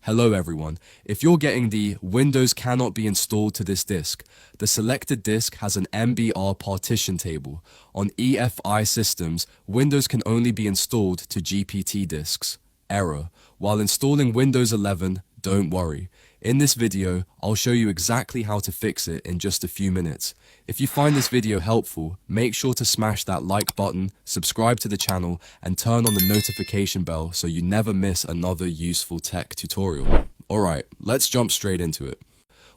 Hello everyone. If you're getting the Windows cannot be installed to this disk, the selected disk has an MBR partition table. On UEFI systems, Windows can only be installed to GPT disks. Error. While installing Windows 11, don't worry. In this video, I'll show you exactly how to fix it in just a few minutes. If you find this video helpful, make sure to smash that like button, subscribe to the channel, and turn on the notification bell so you never miss another useful tech tutorial. Alright, let's jump straight into it.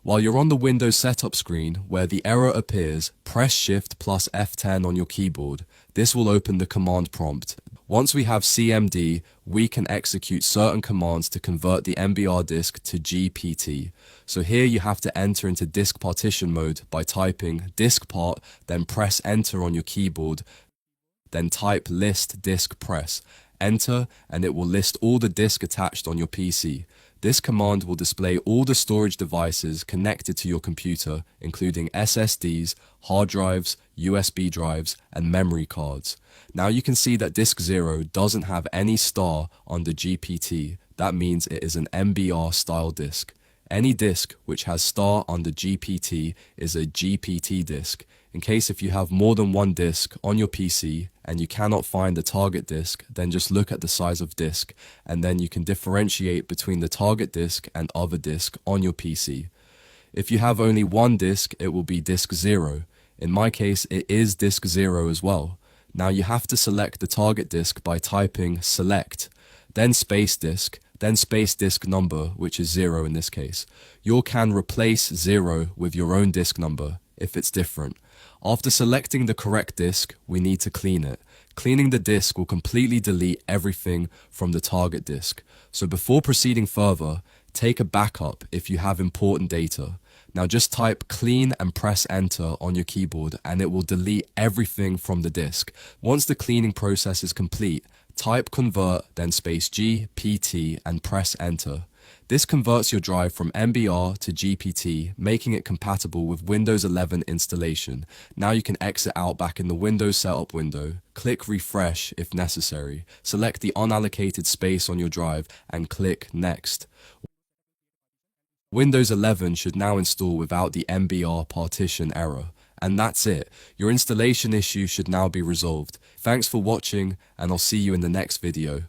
While you're on the Windows setup screen where the error appears, press Shift plus F10 on your keyboard. This will open the command prompt. Once we have CMD, we can execute certain commands to convert the MBR disk to GPT. So here you have to enter into disk partition mode by typing disk part, then press enter on your keyboard, then type list disk press. Enter, and it will list all the disk attached on your PC. This command will display all the storage devices connected to your computer, including SSDs, hard drives, USB drives, and memory cards. Now you can see that disk 0 doesn't have any star on the GPT. That means it is an MBR style disk. Any disk which has star on the GPT is a GPT disk. In case if you have more than one disk on your PC and you cannot find the target disk, then just look at the size of disk and then you can differentiate between the target disk and other disk on your PC. If you have only one disk, it will be disk 0. In my case, it is disk 0 as well. Now you have to select the target disk by typing select, then space disk number, which is 0 in this case. You can replace 0 with your own disk number if it's different. After selecting the correct disk, we need to clean it. Cleaning the disk will completely delete everything from the target disk. So before proceeding further, take a backup if you have important data. Now just type clean and press enter on your keyboard and it will delete everything from the disk. Once the cleaning process is complete, type convert, then space G, PT, and press enter. This converts your drive from MBR to GPT, making it compatible with Windows 11 installation. Now you can exit out back in the Windows setup window, click refresh if necessary, select the unallocated space on your drive, and click next. Windows 11 should now install without the MBR partition error. And that's it. Your installation issue should now be resolved. Thanks for watching, and I'll see you in the next video.